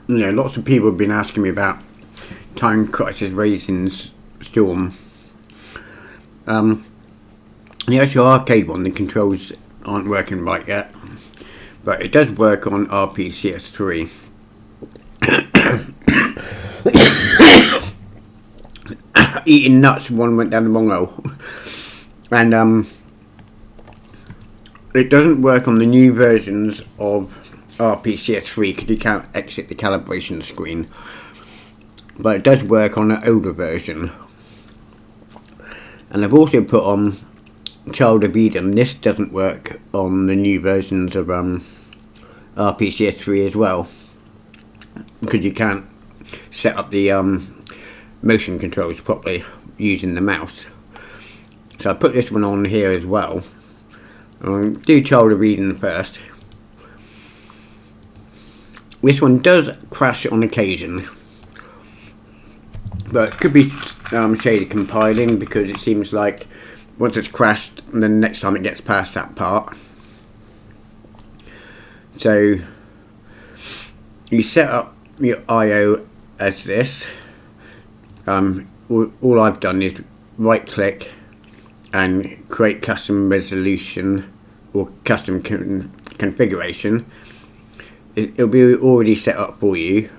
You know, lots of people have been asking me about Time Crisis RAZING's Storm. The actual arcade one, the controls aren't working right yet, but it does work on Rpcs3. Eating nuts, one went down the wrong hole. And it doesn't work on the new versions of Rpcs3 because you can't exit the calibration screen, but it does work on the older version. And I've also put on Child of Eden. This doesn't work on the new versions of Rpcs3 as well, because you can't set up the motion controls properly using the mouse. So I put this one on here as well. Do Child of Eden first. This one does crash on occasion, but it could be shaded compiling, because it seems like once it's crashed, and then next time it gets past that part. So you set up your IO as this. All I've done is right click and create custom resolution or custom configuration. It'll be already set up for you,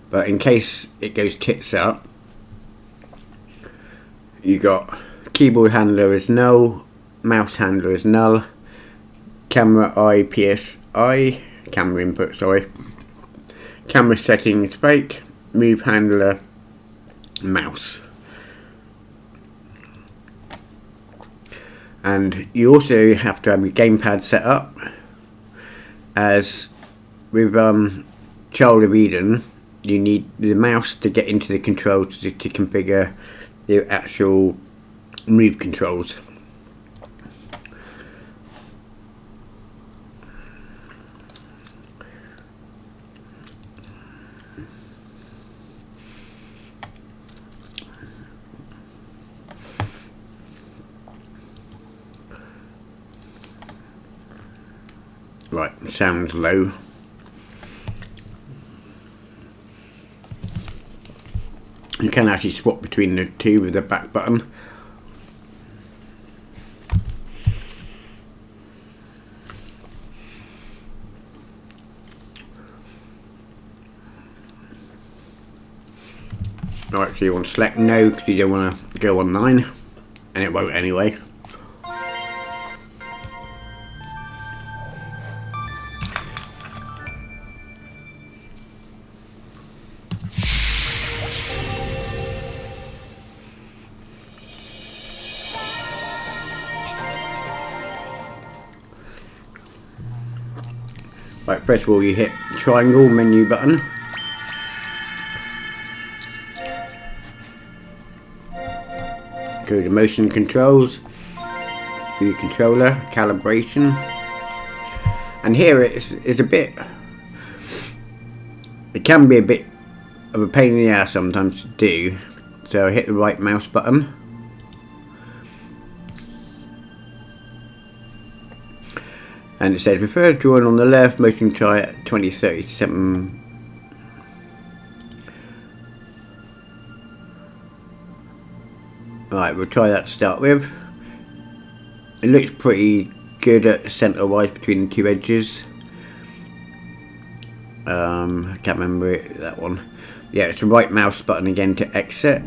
but in case it goes tits up, you got keyboard handler is null, mouse handler is null, camera IPSI, camera input, sorry, camera settings fake, move handler mouse. And you also have to have your gamepad set up, as with Child of Eden you need the mouse to get into the controls to configure the actual move controls. Right, sounds low. You can actually swap between the two with the back button. Alright, so you want to select no because you don't want to go online, and it won't anyway. Right, first of all you hit triangle menu button. Go to motion controls, view controller, calibration. And here it's a bit, it can be a bit of a pain in the ass sometimes to do. So I hit the right mouse button. And it says prefer drawing on the left, motion try at 2037. Right, we'll try that to start with. It looks pretty good at centre wise between the two edges. I can't remember that one. Yeah, it's the right mouse button again to exit.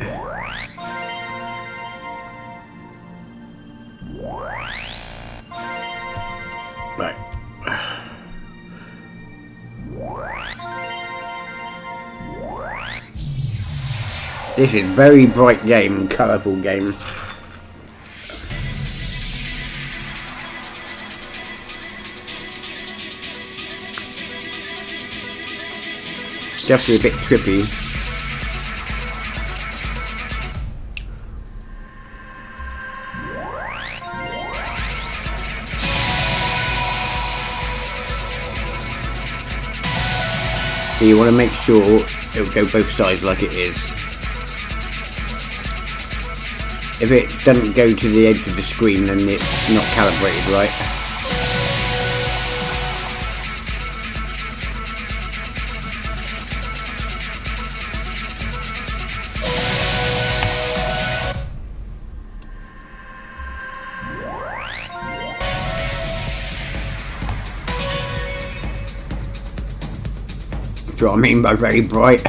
Right. This is a very bright game, colourful game. It's definitely a bit trippy. So you want to make sure it'll go both sides like it is. If it doesn't go to the edge of the screen, then it's not calibrated right. That's what I mean by very bright.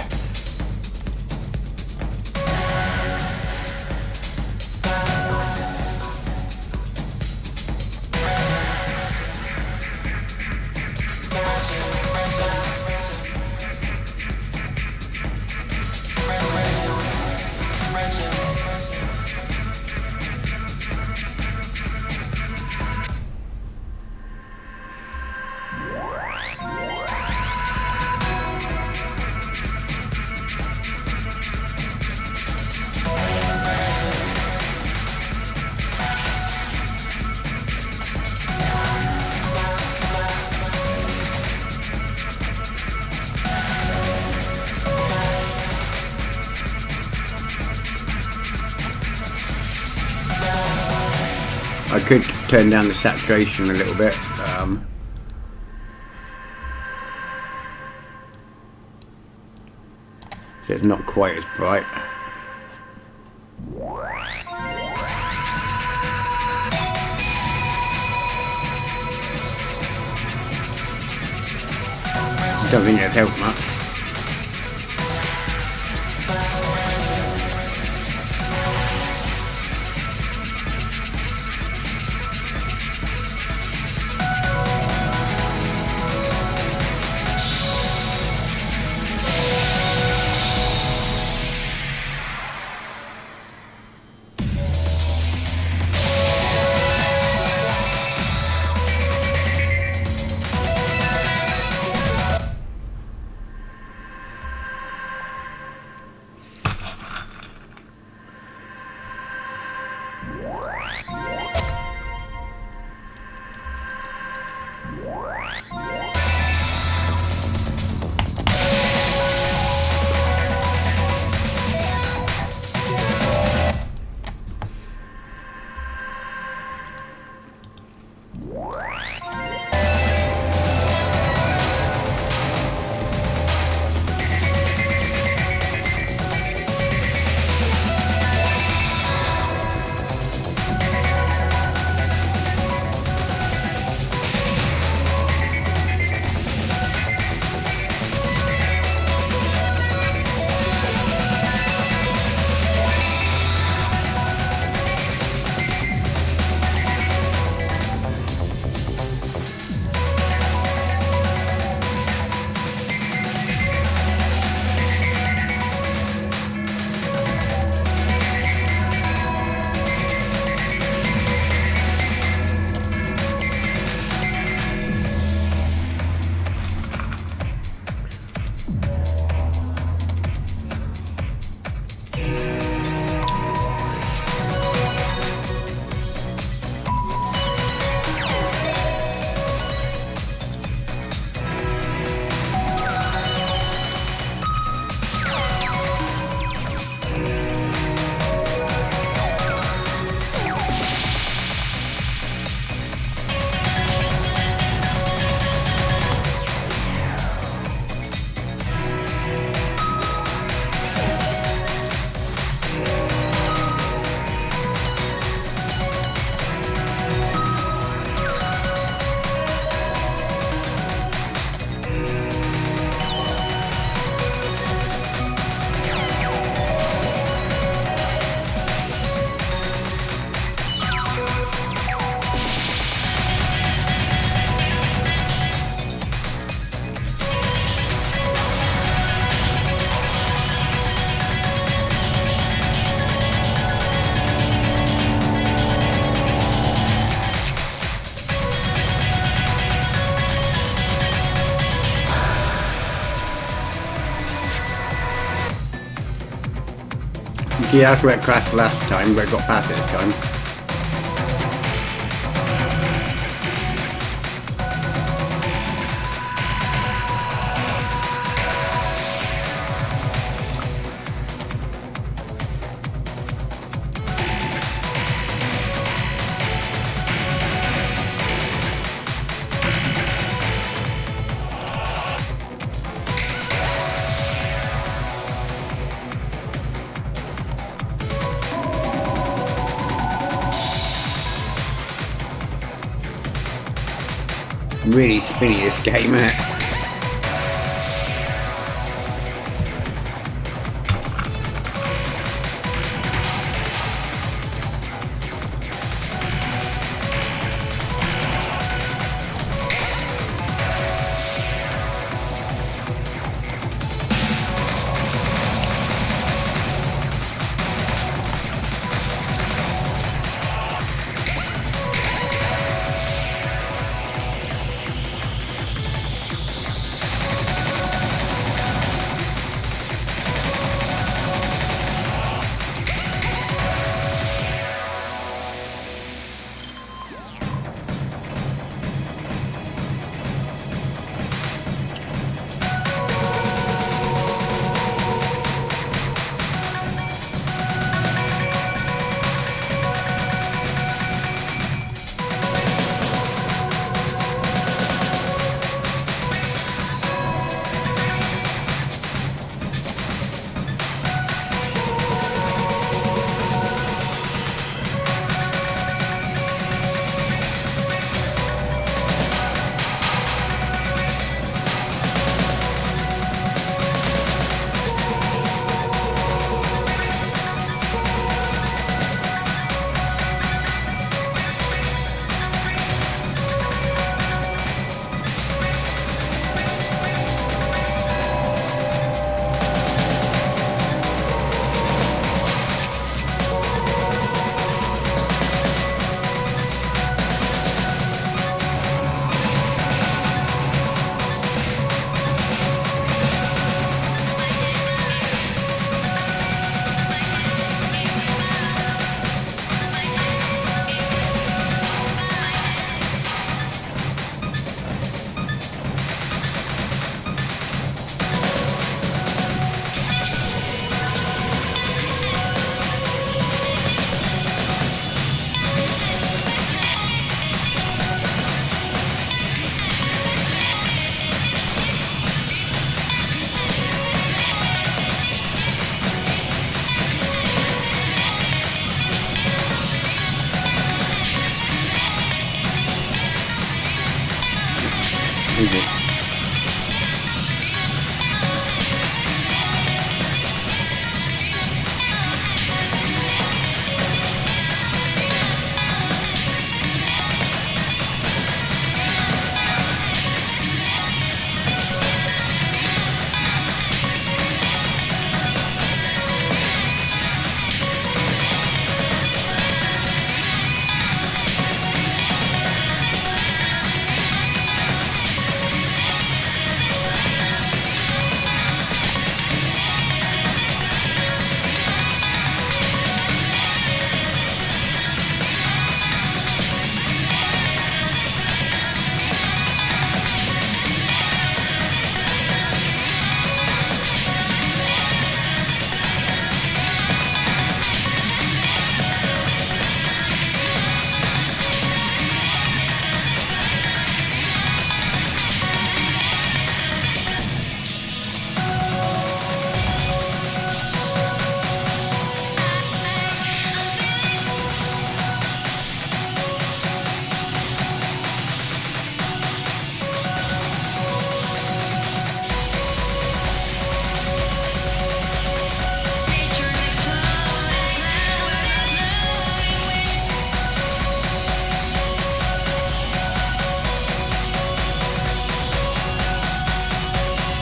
I could turn down the saturation a little bit. So it's not quite as bright. Don't think it's helped much. Yeah, that's where it crashed last time, but it got past it this time. Really spinny this game, isn't it?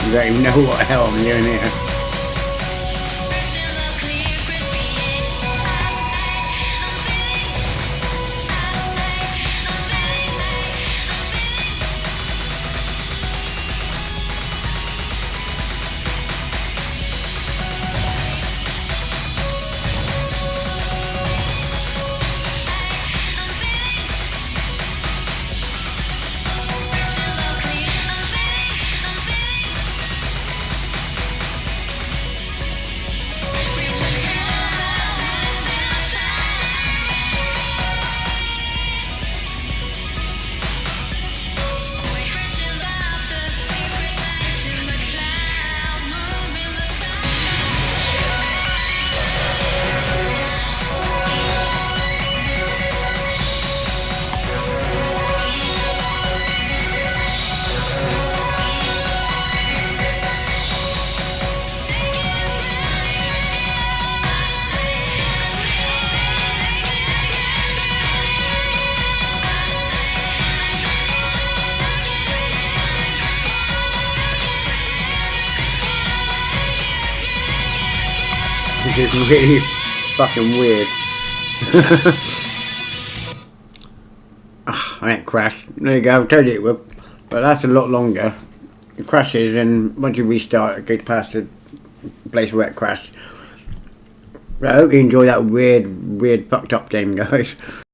You don't even know what the hell I'm doing here. Which is really fucking weird. Oh, I ain't crashed. There you go, I told you it would. But that's a lot longer. It crashes, and once you restart it goes past the place where it crashed. I hope you enjoy that weird fucked up game, guys.